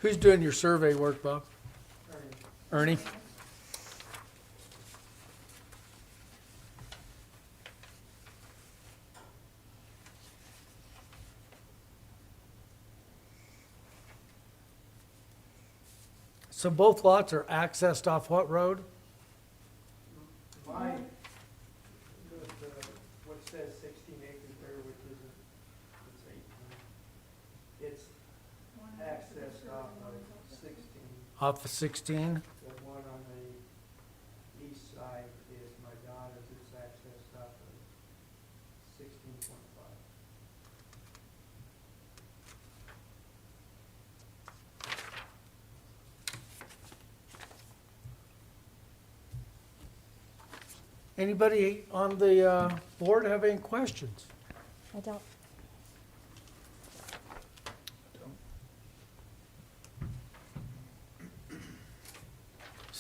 Who's doing your survey work, Bob? Ernie? So both lots are accessed off what road? Mine, what says 16 acres there, which isn't, it's 18. It's accessed off of 16. Off of 16? The one on the east side is my daughter's, it's accessed off of 16.5. Anybody on the board have any questions? I don't.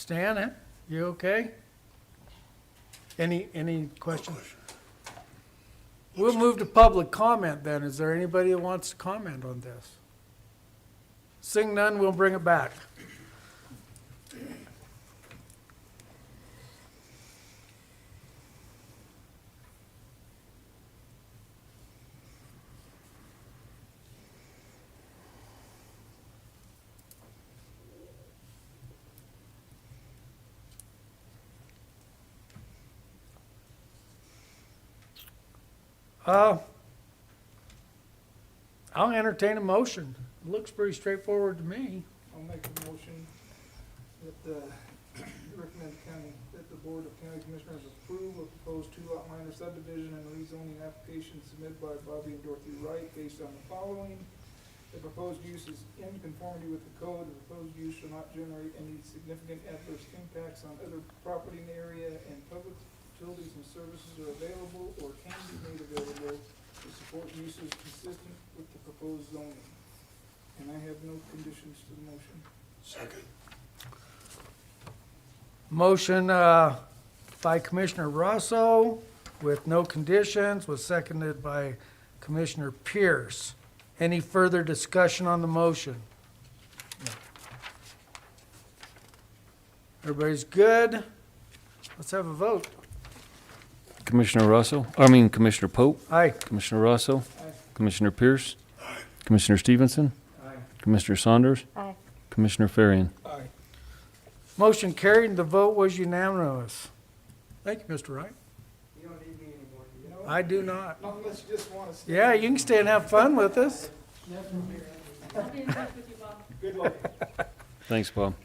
Stan, you okay? Any questions? We'll move to public comment then. Is there anybody that wants to comment on this? Seeing none, we'll bring it back. I'll entertain a motion. It looks pretty straightforward to me. I'll make a motion that, recommend that the Board of County Commissioners approve a proposed two-lot minor subdivision and rezoning application submitted by Bobby and Dorothy Wright based on the following. The proposed use is in conformity with the code. The proposed use shall not generate any significant adverse impacts on other property in the area, and public utilities and services are available or can be made available to support uses consistent with the proposed zoning. And I have no conditions to the motion. Second. Motion by Commissioner Rosso with no conditions, was seconded by Commissioner Pierce. Any further discussion on the motion? Everybody's good? Let's have a vote. Commissioner Pope, Aye. Commissioner Rosso, Aye. Commissioner Pierce, Commissioner Stevenson, Aye. Commissioner Saunders, Aye. Commissioner Farian. Aye. Motion carried and the vote was unanimous. Thank you, Mr. Wright. You don't need me anymore, do you? No, I do not. not unless you just want to stay. Yeah, you can stay and have fun with us. Good luck. Thanks, Bob.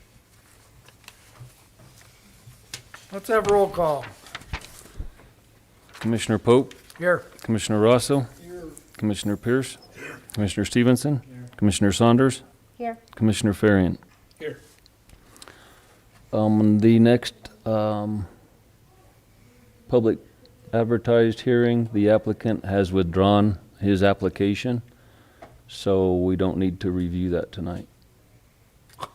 Let's have roll call. Commissioner Pope, Here. Commissioner Rosso, Here. Commissioner Pierce, Commissioner Stevenson, Commissioner Saunders, Here. Commissioner Farian. Here. The next public advertised hearing, the applicant has withdrawn his application, so we don't need to review that tonight. Do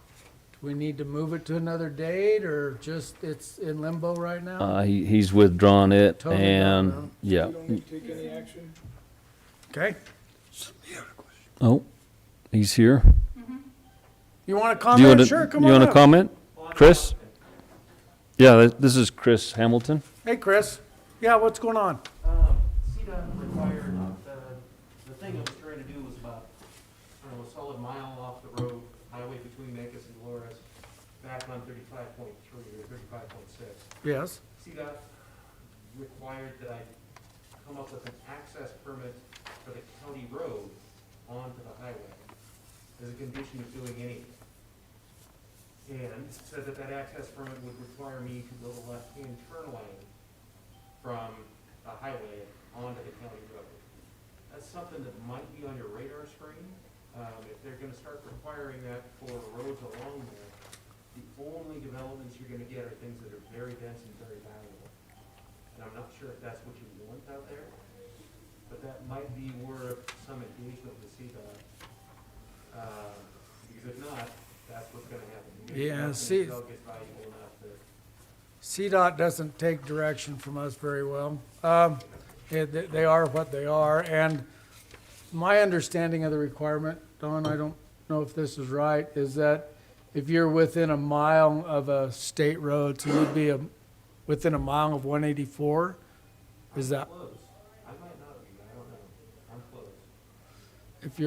we need to move it to another date or just it's in limbo right now? He's withdrawn it, Totally and, gone, yeah. You don't need to take any action. Okay. You have a question? Oh, he's here. You want to Do you comment? wanna- Sure, come You on want to up. comment? Chris? Yeah, this is Chris Hamilton. Hey, Chris. Yeah, what's going on? CDOT required, the thing I was trying to do was about, I don't know, a solid mile off the road, highway between Mancos and Dolores, back on 35.3 or 35.6. Yes. CDOT required that I come up with an access permit for the county road onto the highway as a condition of doing anything. And said that access permit would require me to build a left-hand turn lane from the highway onto the county road. That's something that might be on your radar screen. If they're gonna start requiring that for roads along there, the only developments you're gonna get are things that are very dense and very valuable. And I'm not sure if that's what you want out there, but that might be worth some engagement with CDOT. Because if not, that's what's gonna happen. Yeah, Nothing see- that'll get valuable enough that CDOT doesn't take direction from us very well. They are what they are, and my understanding of the requirement, Don, I don't know if this is right, is that if you're within a mile of a state road, so you'd be within a mile of 184? Is that, Close. I might not be, I don't know. I'm close. if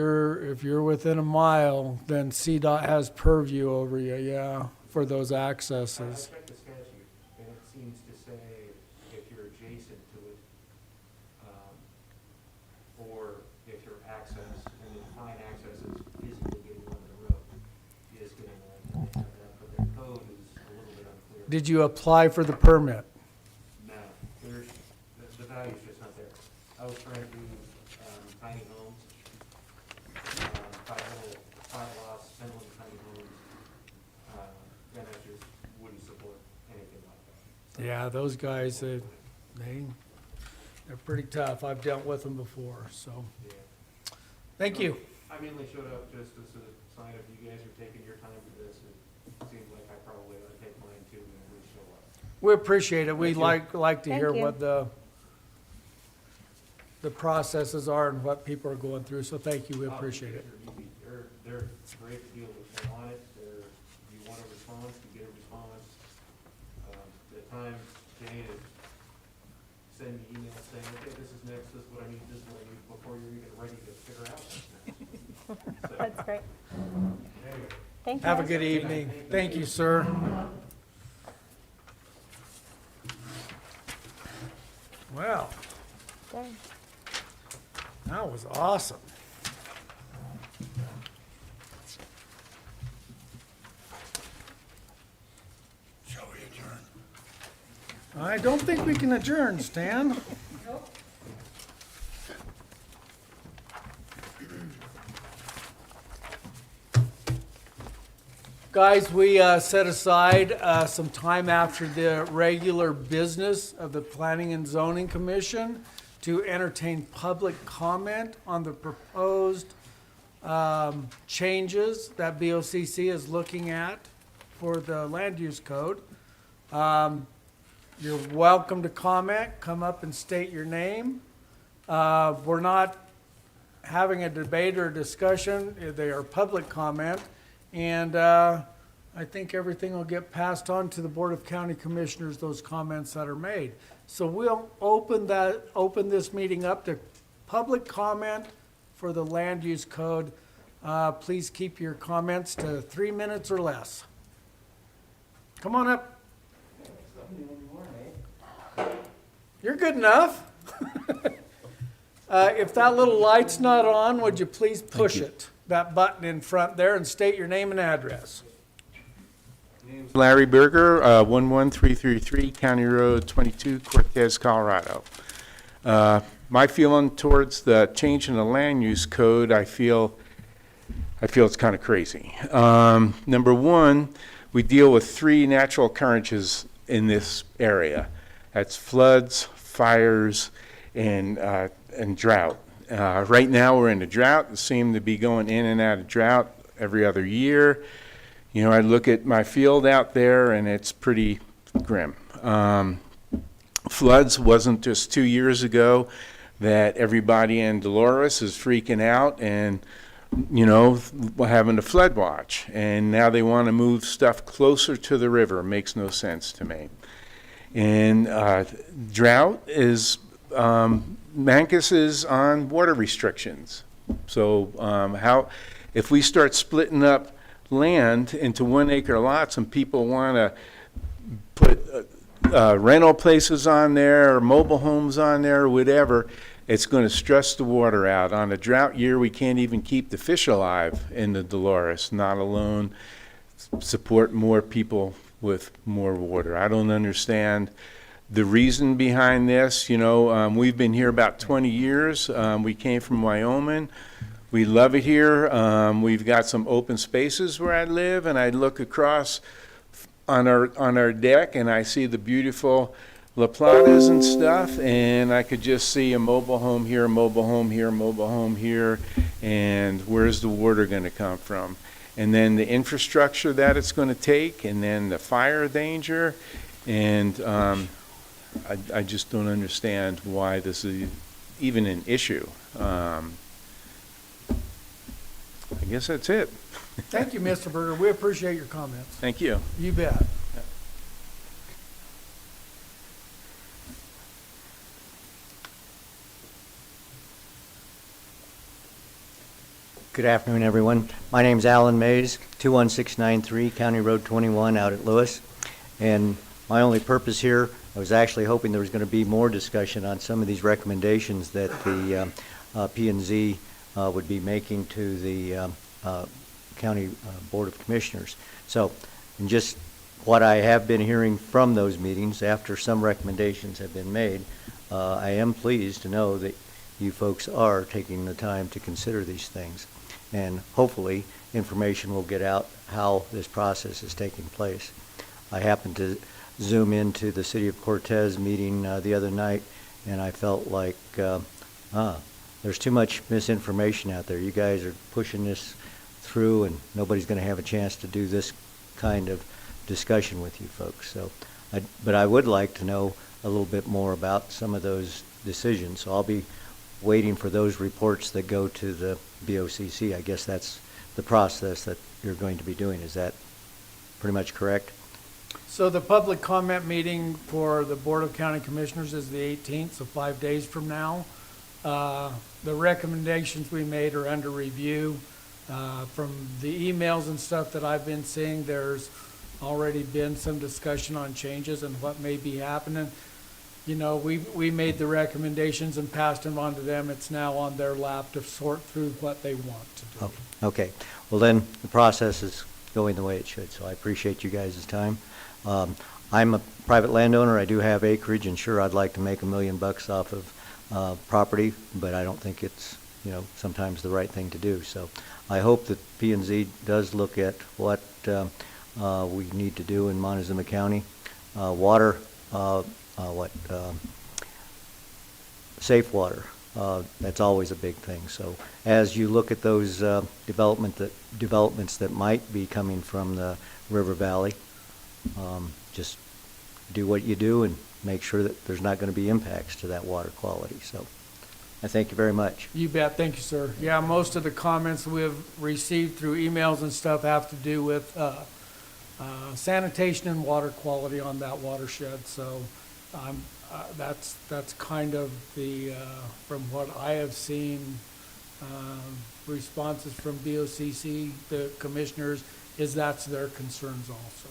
you're within a mile, then CDOT has purview over you, yeah, for those I accesses. checked the statute, and it seems to say if you're adjacent to it, or if your access, and the defined access is physically getting onto the road, is getting on, and they have that, but their code is a little bit unclear. Did you apply for the permit? No, there's, the value's just not there. I was trying to do, tiny homes, five lots, single and tiny homes, then I just wouldn't support anything like that. Yeah, those guys, they're pretty tough. I've dealt with them before, so, Yeah. thank you. I mainly showed up just as a sign of you guys are taking your time for this. It seems like I probably ought to take mine too and we show up. We appreciate it. We like to Thank hear you. what the processes are and what people are going through, so thank you. We appreciate it. They're easy. They're great to deal with. They're on it. You want a response, you get a response. At times, Jane is sending me emails saying, okay, this is next, this is what I need, this is what I need, before you're even ready to figure out what's next. So, That's great. anyway. Thank you. Have a good evening. Thank you, sir. Well, Okay. that was awesome. Shall we adjourn? I don't think we can adjourn, Stan. Guys, we set aside some time after the regular business of the Planning and Zoning Commission to entertain public comment on the proposed changes that BOCC is looking at for the land use code. You're welcome to comment, come up and state your name. We're not having a debate or discussion, they are public comment. And I think everything will get passed on to the Board of County Commissioners, those comments that are made. So we'll open this meeting up to public comment for the land use code. Please keep your comments to 3 minutes or less. Come on up. You're good enough. If that little light's not on, would you please push it, that button in front there, and state your name and address? Larry Berger, 11333 County Road 22, Cortez, Colorado. My feeling towards the change in the land use code, I feel it's kind of crazy. Number one, we deal with 3 natural occurrences in this area. That's floods, fires, and drought. Right now, we're in a drought. We seem to be going in and out of drought every other year. You know, I look at my field out there, and it's pretty grim. Floods wasn't just 2 years ago that everybody in Dolores is freaking out and, you know, having a flood watch. And now they want to move stuff closer to the river. It makes no sense to me. And drought is, Mancos is on water restrictions. So if we start splitting up land into 1 acre lots and people want to put rental places on there or mobile homes on there or whatever, it's going to stress the water out. On a drought year, we can't even keep the fish alive in the Dolores, not alone support more people with more water. I don't understand the reason behind this. You know, we've been here about 20 years. We came from Wyoming. We love it here. We've got some open spaces where I live, and I look across on our deck, and I see the beautiful La Platas and stuff, and I could just see a mobile home here, a mobile home here, a mobile home here, and where's the water going to come from? And then the infrastructure that it's going to take, and then the fire danger, and I just don't understand why this is even an issue. I guess that's it. Thank you, Mr. Berger. We appreciate your comments. Thank you. You bet. Good afternoon, everyone. My name's Alan Mays, 21693 County Road 21 out at Lewis. And my only purpose here, I was actually hoping there was going to be more discussion on some of these recommendations that the P&Z would be making to the County Board of Commissioners. So, and just what I have been hearing from those meetings after some recommendations have been made, I am pleased to know that you folks are taking the time to consider these things. And hopefully information will get out how this process is taking place. I happened to zoom into the City of Cortez meeting the other night, and I felt like there's too much misinformation out there. You guys are pushing this through, and nobody's going to have a chance to do this kind of discussion with you folks. So, but I would like to know a little bit more about some of those decisions. So I'll be waiting for those reports that go to the BOCC. I guess that's the process that you're going to be doing. Is that pretty much correct? So the public comment meeting for the Board of County Commissioners is the 18th, so 5 days from now. The recommendations we made are under review. From the emails and stuff that I've been seeing, there's already been some discussion on changes and what may be happening. You know, we made the recommendations and passed them on to them. It's now on their lap to sort through what they want to do. Oh, okay. Well, then the process is going the way it should, so I appreciate you guys' time. I'm a private landowner. I do have acreage, and sure, I'd like to make $1 million off of property, but I don't think it's, you know, sometimes the right thing to do. So I hope that P&Z does look at what we need to do in Montezuma County. Water, safe water, that's always a big thing. So as you look at those developments that might be coming from the river valley, just do what you do and make sure that there's not going to be impacts to that water quality. So I thank you very much. You bet. Thank you, sir. Yeah, most of the comments we've received through emails and stuff have to do with sanitation and water quality on that watershed. So that's kind of the, from what I have seen, responses from BOCC, the commissioners, is that's their concerns also.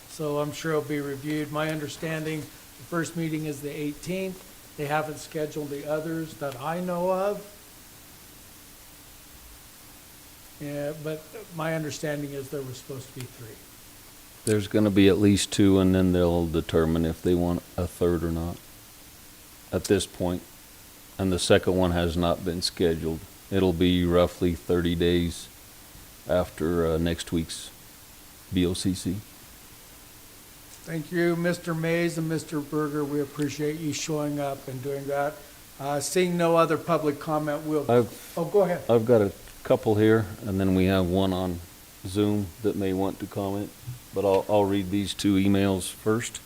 So I'm sure it'll be reviewed. My understanding, the first meeting is the 18th. They haven't scheduled the others that I know of. Yeah, but my understanding is there was supposed to be 3. There's going to be at least 2, and then they'll determine if they want a third or not at this point. And the second one has not been scheduled. It'll be roughly 30 days after next week's BOCC. Thank you, Mr. Mays and Mr. Berger. We appreciate you showing up and doing that. Seeing no other public comment, we'll, go ahead. I've got a couple here, and then we have one on Zoom that may want to comment, but I'll read these 2 emails first.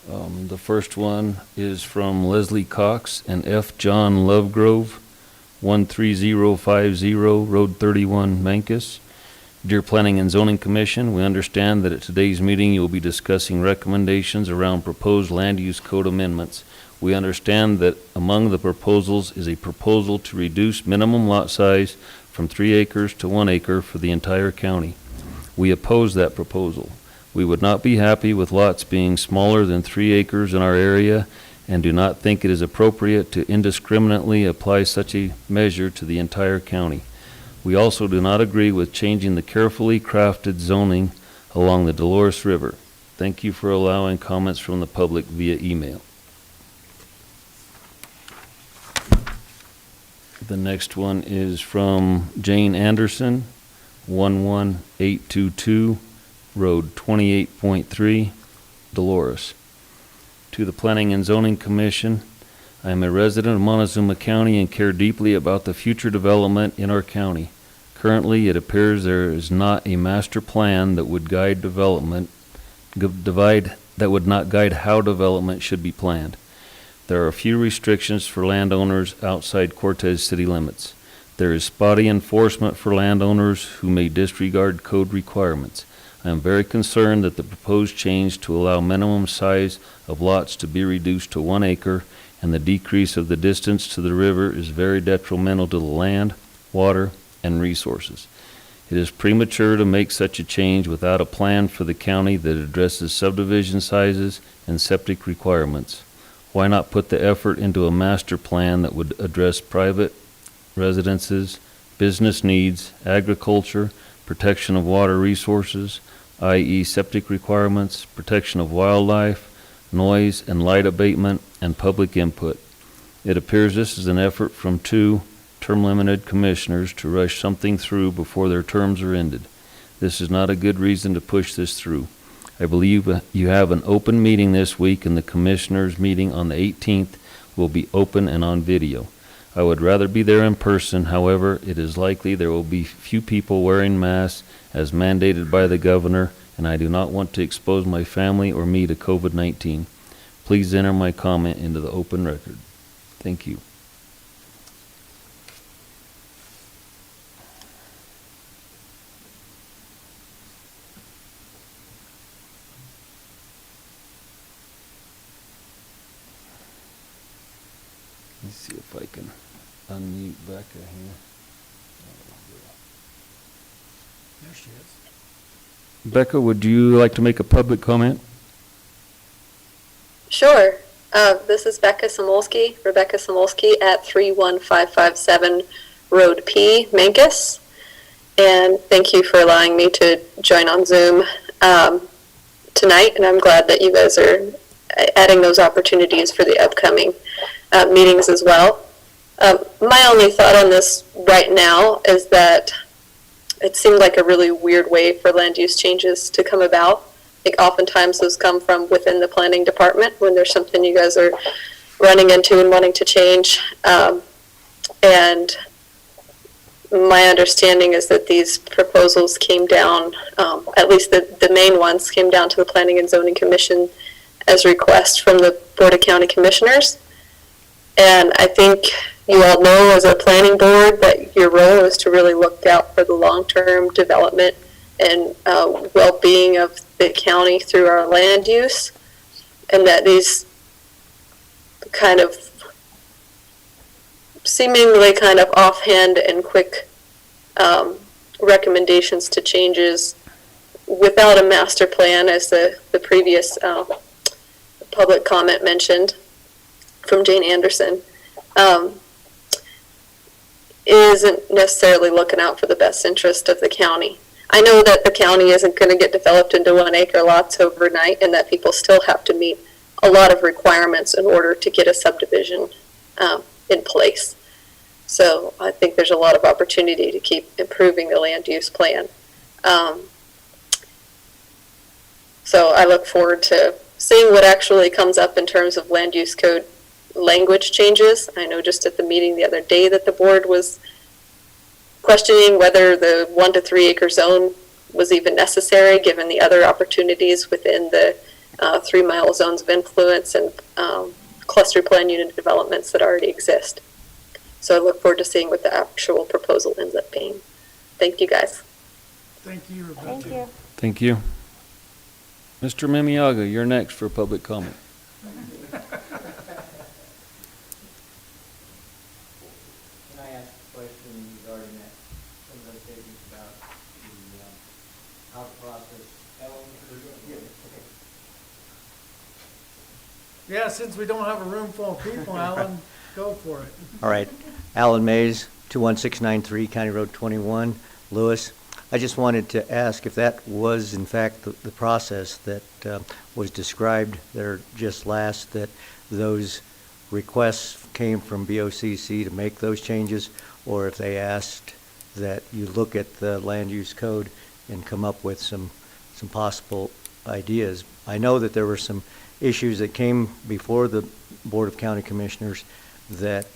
The first one is from Leslie Cox and F. John Lovegrove, 13050 Road 31, Mancos. Dear Planning and Zoning Commission, we understand that at today's meeting you will be discussing recommendations around proposed land use code amendments. We understand that among the proposals is a proposal to reduce minimum lot size from 3 acres to 1 acre for the entire county. We oppose that proposal. We would not be happy with lots being smaller than 3 acres in our area and do not think it is appropriate to indiscriminately apply such a measure to the entire county. We also do not agree with changing the carefully crafted zoning along the Dolores River. Thank you for allowing comments from the public via email. The next one is from Jane Anderson, 11822 Road 28.3, Dolores. To the Planning and Zoning Commission, I am a resident of Montezuma County and care deeply about the future development in our county. Currently, it appears there is not a master plan that would guide development, that would not guide how development should be planned. There are a few restrictions for landowners outside Cortez city limits. There is spotty enforcement for landowners who may disregard code requirements. I am very concerned that the proposed change to allow minimum size of lots to be reduced to 1 acre and the decrease of the distance to the river is very detrimental to the land, water, and resources. It is premature to make such a change without a plan for the county that addresses subdivision sizes and septic requirements. Why not put the effort into a master plan that would address private residences, business needs, agriculture, protection of water resources, i.e. septic requirements, protection of wildlife, noise and light abatement, and public input? It appears this is an effort from 2 term-limited commissioners to rush something through before their terms are ended. This is not a good reason to push this through. I believe you have an open meeting this week, and the commissioners' meeting on the 18th will be open and on video. I would rather be there in person. However, it is likely there will be few people wearing masks as mandated by the governor, and I do not want to expose my family or me to COVID-19. Please enter my comment into the open record. Thank you. Let's see if I can unmute Becca here. There she is. Becca, would you like to make a public comment? Sure. This is Rebecca Samolsky at 31557 Road P, Mancos. And thank you for allowing me to join on Zoom tonight. And I'm glad that you guys are adding those opportunities for the upcoming meetings as well. My only thought on this right now is that it seemed like a really weird way for land use changes to come about. I think oftentimes those come from within the planning department when there's something you guys are running into and wanting to change. And my understanding is that these proposals came down, at least the main ones came down to the Planning and Zoning Commission as requests from the Board of County Commissioners. And I think you all know as a planning board that your role is to really look out for the long-term development and well-being of the county through our land use, and that these kind of seemingly kind of offhand and quick recommendations to changes without a master plan, as the previous public comment mentioned from Jane Anderson, isn't necessarily looking out for the best interest of the county. I know that the county isn't going to get developed into 1 acre lots overnight, and that people still have to meet a lot of requirements in order to get a subdivision in place. So I think there's a lot of opportunity to keep improving the land use plan. So I look forward to seeing what actually comes up in terms of land use code language changes. I know just at the meeting the other day that the board was questioning whether the 1 to 3 acre zone was even necessary given the other opportunities within the 3 mile zones of influence and cluster plan unit developments that already exist. So I look forward to seeing what the actual proposal ends up being. Thank you guys. Thank you, Rebecca. Thank you. Thank you. Mr. Mimiaga, you're next for public comment. Can I ask a question regarding that, some of those statements about the how the process, Yeah, since we don't have a room full of people, Alan, go for it. All right. Alan Mays, 21693 County Road 21, Lewis. I just wanted to ask if that was in fact the process that was described there just last, that those requests came from BOCC to make those changes, or if they asked that you look at the land use code and come up with some possible ideas. I know that there were some issues that came before the Board of County Commissioners that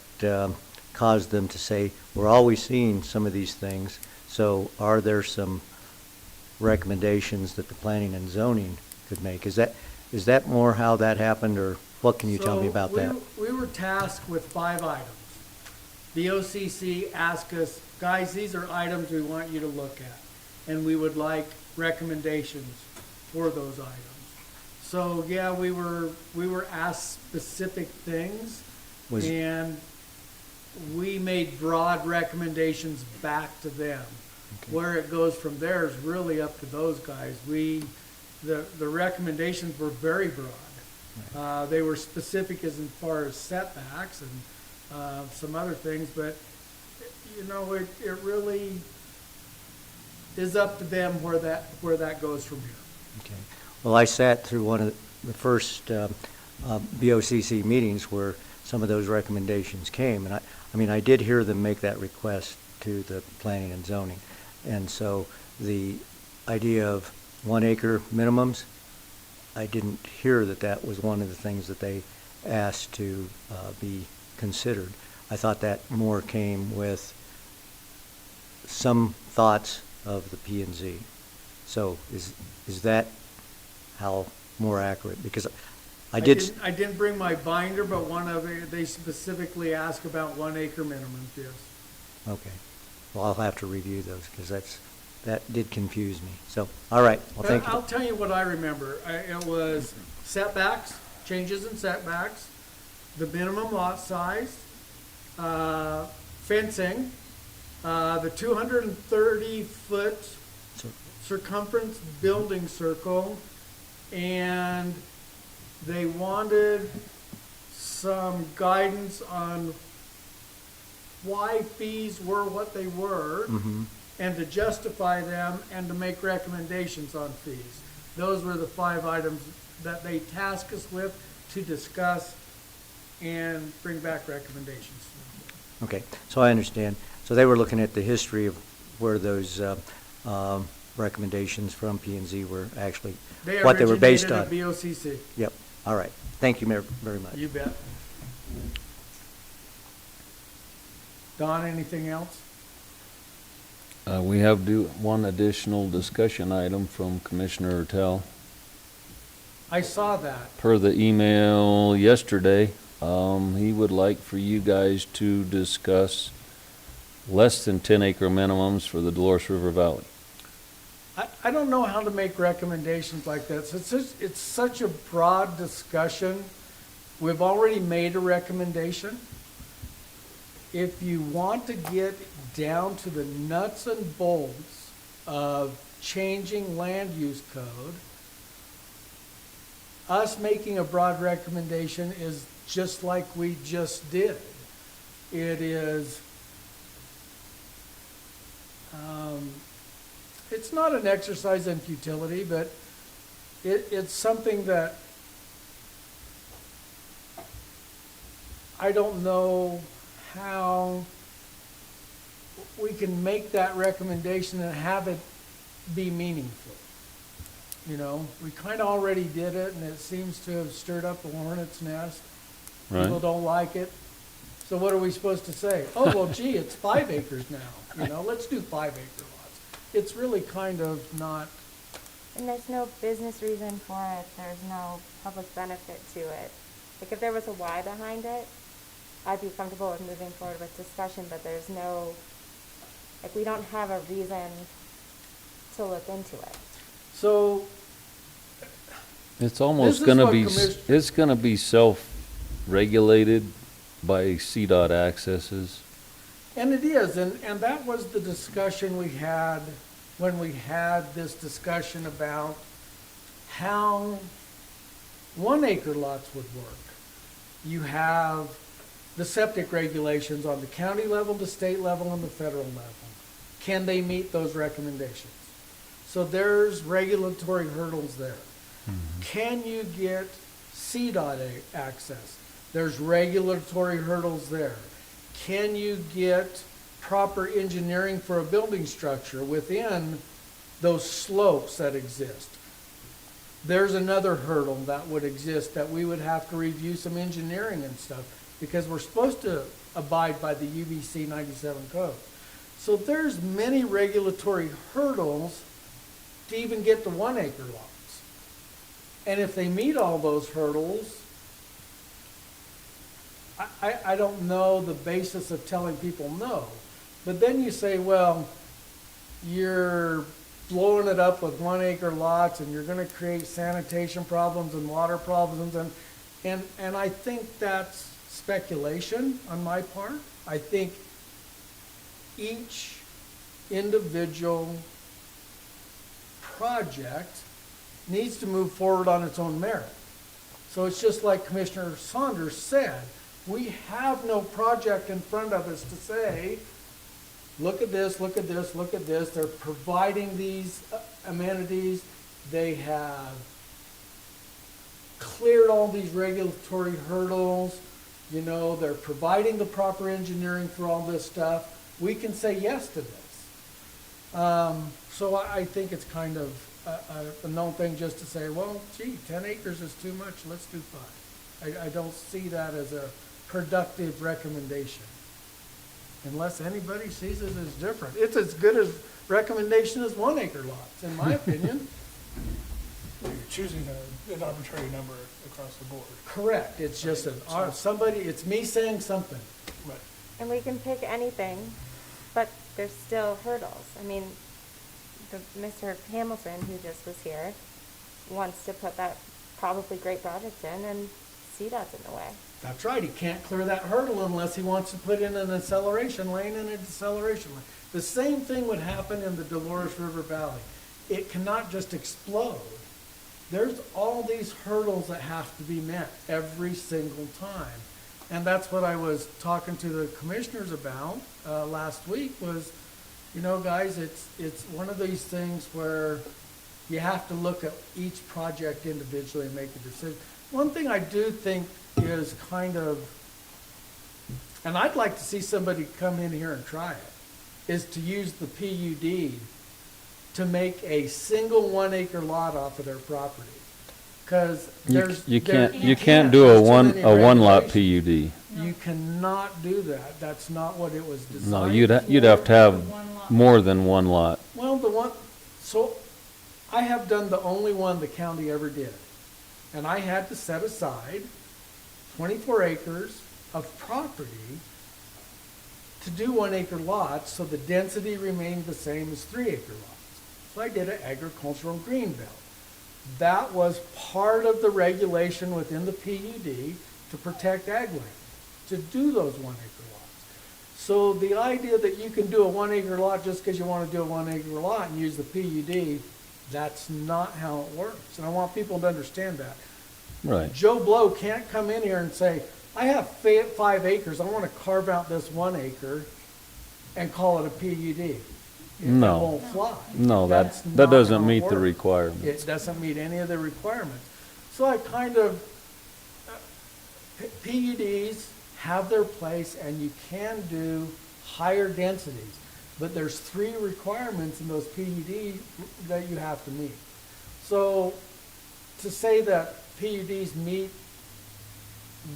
caused them to say, we're always seeing some of these things, so are there some recommendations that the planning and zoning could make? Is that more how that happened, or what can you tell me about that? We were tasked with 5 items. the OCC asked us, guys, these are items we want you to look at, and we would like recommendations for those items. So, yeah, we were asked specific things, Was- and we made broad recommendations back to them. Where it goes from there is really up to those guys. The recommendations were very broad. They were specific as far as setbacks and some other things, but, you know, it really is up to them where that goes from here. Okay. Well, I sat through one of the first BOCC meetings where some of those recommendations came, and I mean, I did hear them make that request to the planning and zoning. And so the idea of 1 acre minimums, I didn't hear that that was one of the things that they asked to be considered. I thought that more came with some thoughts of the P and Z. So is that how more accurate? Because I did. I didn't bring my binder, but they specifically ask about 1 acre minimum, yes. Okay. Well, I'll have to review those because that did confuse me. So, all right. Well, thank I'll you. tell you what I remember. It was setbacks, changes in setbacks, the minimum lot size, fencing, the 230-foot So- circumference building circle, and they wanted some guidance on why fees were what they were, Mhm. and to justify them, and to make recommendations on fees. Those were the 5 items that they tasked us with to discuss and bring back recommendations. Okay. So I understand. So they were looking at the history of where those recommendations from P and Z were actually, what they were based on. They originated at BOCC. Yep. All right. Thank you very much. You bet. Don, anything else? We have one additional discussion item from Commissioner Ertel. I saw that. Per the email yesterday, he would like for you guys to discuss less than 10 acre minimums for the Dolores River Valley. I don't know how to make recommendations like that. So it's such a broad discussion. We've already made a recommendation. If you want to get down to the nuts and bolts of changing land use code, us making a broad recommendation is just like we just did. It is, it's not an exercise in futility, but it's something that I don't know how we can make that recommendation and have it be meaningful. You know, we kind of already did it, and it seems to have stirred up a hornet's nest. People Right. don't like it. So what are we supposed to say? Oh, well, gee, it's 5 acres now. You know, let's do 5 acre lots. It's really kind of not, And there's no business reason for it, there's no public benefit to it. Like, if there was a why behind it, I'd be comfortable with moving forward with discussion, but there's no, like, we don't have a reason to look into it. so It's almost This is gonna what be, commis- it's gonna be self-regulated by CDOT accesses. And it is, and that was the discussion we had when we had this discussion about how 1 acre lots would work. You have the septic regulations on the county level, the state level, and the federal level. Can they meet those recommendations? So there's regulatory hurdles there. Can you get CDOT access? There's regulatory hurdles there. Can you get proper engineering for a building structure within those slopes that exist? There's another hurdle that would exist that we would have to review some engineering and stuff because we're supposed to abide by the UBC 97 code. So there's many regulatory hurdles to even get to 1 acre lots. And if they meet all those hurdles, I don't know the basis of telling people no. But then you say, well, you're blowing it up with 1 acre lots and you're gonna create sanitation problems and water problems and I think that's speculation on my part. I think each individual project needs to move forward on its own merit. So it's just like Commissioner Saunders said, we have no project in front of us to say, look at this, look at this, look at this. They're providing these amenities. They have cleared all these regulatory hurdles. You know, they're providing the proper engineering for all this stuff. We can say yes to this. So I think it's kind of a known thing just to say, well, gee, 10 acres is too much, let's do 5. I don't see that as a productive recommendation. Unless anybody sees it as different. It's as good a recommendation as 1 acre lots, in my opinion. You're choosing an arbitrary number across the board. Correct, it's just it's me saying something. Right. And we can pick anything, but there's still hurdles. I mean, Mr. Hamilton, who just was here, wants to put that probably great project in, and CDOT's in the way. That's right, he can't clear that hurdle unless he wants to put in an acceleration lane and a deceleration lane. The same thing would happen in the Dolores River Valley. It cannot just explode. There's all these hurdles that have to be met every single time. And that's what I was talking to the commissioners about last week was, you know, guys, it's one of these things where you have to look at each project individually and make a decision. One thing I do think is kind of, and I'd like to see somebody come in here and try it, is to use the PUD to make a single 1 acre lot off of their property. Because You can't do a one lot PUD. You cannot do that. That's not what it was designed No, for. you'd have to have more than one lot. Well, so I have done the only one the county ever did. And I had to set aside 24 acres of property to do 1 acre lots, so the density remained the same as 3 acre lots. So I did an agricultural green belt. That was part of the regulation within the PUD to protect ag land, to do those 1 acre lots. So the idea that you can do a 1 acre lot just because you want to do a 1 acre lot and use the PUD, that's not how it works. And I want people to understand that. Right. Joe Blow can't come in here and say, I have 5 acres, I want to carve out this 1 acre and call it a PUD. No. It won't fly. No, That's that not doesn't how it meet the works. requirements. It doesn't meet any of the requirements. So I kind of, PUDs have their place and you can do higher densities. But there's 3 requirements in those PUDs that you have to meet. So to say that PUDs meet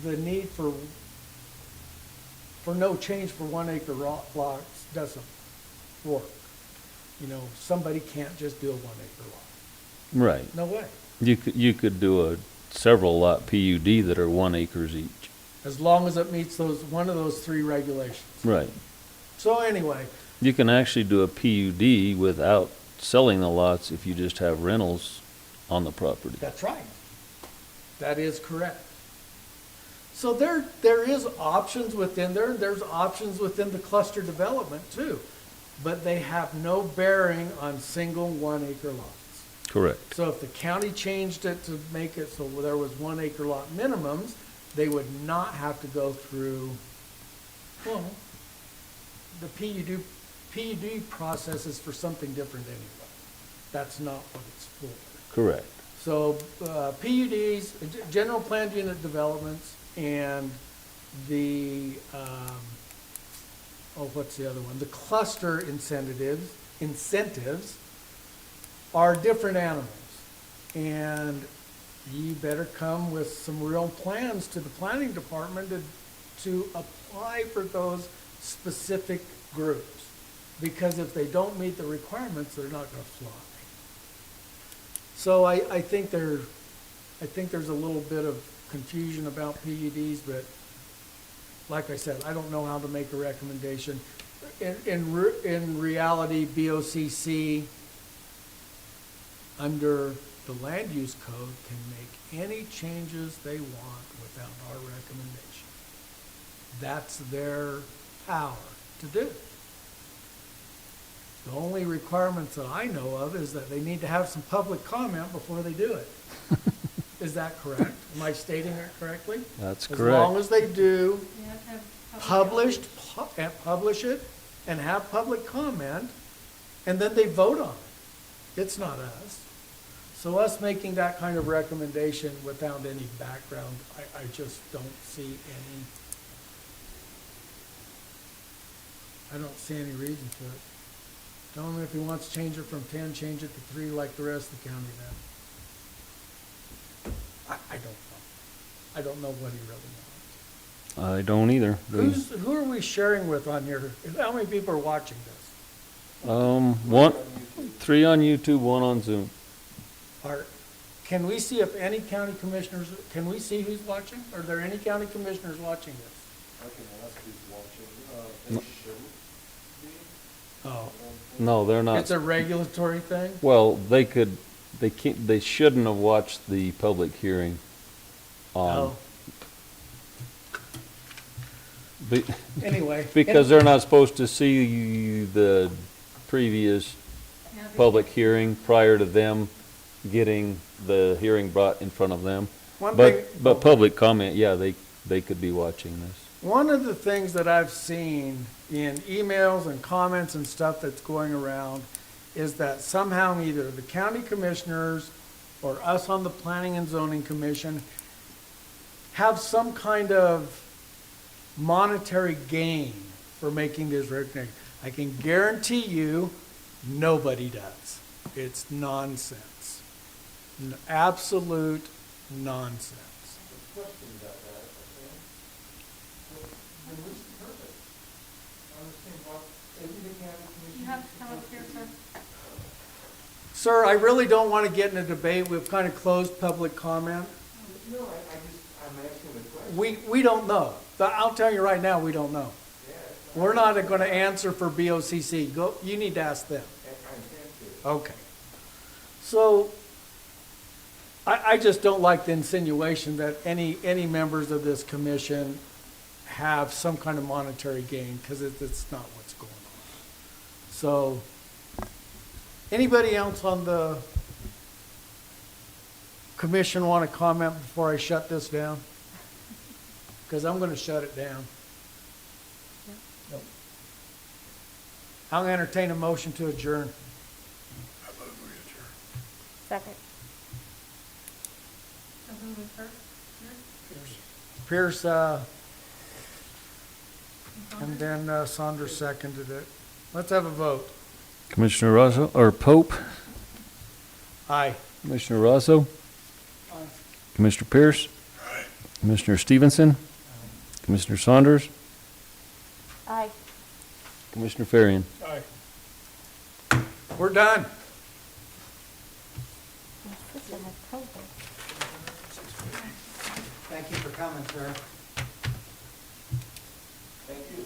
the need for no change for 1 acre lots doesn't work. You know, somebody can't just do a 1 acre lot. Right. No way. You could do a several lot PUD that are 1 acres each. As long as it meets one of those 3 regulations. Right. So anyway, You can actually do a PUD without selling the lots if you just have rentals on the property. that's right. That is correct. So there is options within there. There's options within the cluster development too. But they have no bearing on single 1 acre lots. Correct. So if the county changed it to make it so there was 1 acre lot minimums, they would not have to go through, well, the PUD process is for something different anyway. That's not what it's for. Correct. So PUDs, general planned unit developments, and the, what's the other one? The cluster incentives are different animals. And you better come with some real plans to the planning department to apply for those specific groups. Because if they don't meet the requirements, they're not going to fly. So I think there's a little bit of confusion about PUDs, but like I said, I don't know how to make a recommendation. In reality, BOCC, under the land use code, can make any changes they want without our recommendation. That's their power to do. The only requirements that I know of is that they need to have some public comment before they do it. Is that correct? Am I stating it correctly? That's As long correct. as they do publish it and have public comment, and then they vote on it. It's not us. So us making that kind of recommendation without any background, I just don't see any reason to it. Tell him if he wants to change it from 10, change it to 3 like the rest of the county then. I don't know. I don't know what he really wants. I don't either. Who are we sharing with on here? How many people are watching this? 3 on YouTube, 1 on Zoom. Can we see if any county commissioners, can we see who's watching? Are there any county commissioners watching this? I can ask who's watching. They shouldn't be. Oh, No, they're not. it's a regulatory thing? Well, they shouldn't have watched the public hearing on, Oh, be- anyway. because they're not supposed to see the previous public hearing prior to them getting the hearing brought in front of them. One thing, But public comment, yeah, they could be watching this. one of the things that I've seen in emails and comments and stuff that's going around is that somehow either the county commissioners or us on the Planning and Zoning Commission have some kind of monetary gain for making this recognition. I can guarantee you, nobody does. It's nonsense. Absolute nonsense. Question about that, okay? Then what's the purpose? I understand what, maybe the county commission. You have to come up here, sir. Sir, I really don't want to get in a debate. We've kind of closed public comment. No, I'm asking the question. We don't know. I'll tell you right now, we don't know. Yeah, We're not going to answer for BOCC. Go, you need to ask them. I intend to. Okay. So, I just don't like the insinuation that any members of this commission have some kind of monetary gain, because it's not what's going on. So, anybody else on the commission want to comment before I shut this down? Because I'm going to shut it down. Nope. I'll entertain a motion to adjourn. I move we adjourn. Second. So who was first? Pierce, and then Saunders seconded it. Let's have a vote. Commissioner Rosso, or Pope, Aye. Commissioner Rosso, Commissioner Pierce, Aye. Commissioner Stevenson, Commissioner Saunders, Aye. Commissioner Farian. Aye. We're done. My sister had COVID. Thank you for coming, sir. Thank you.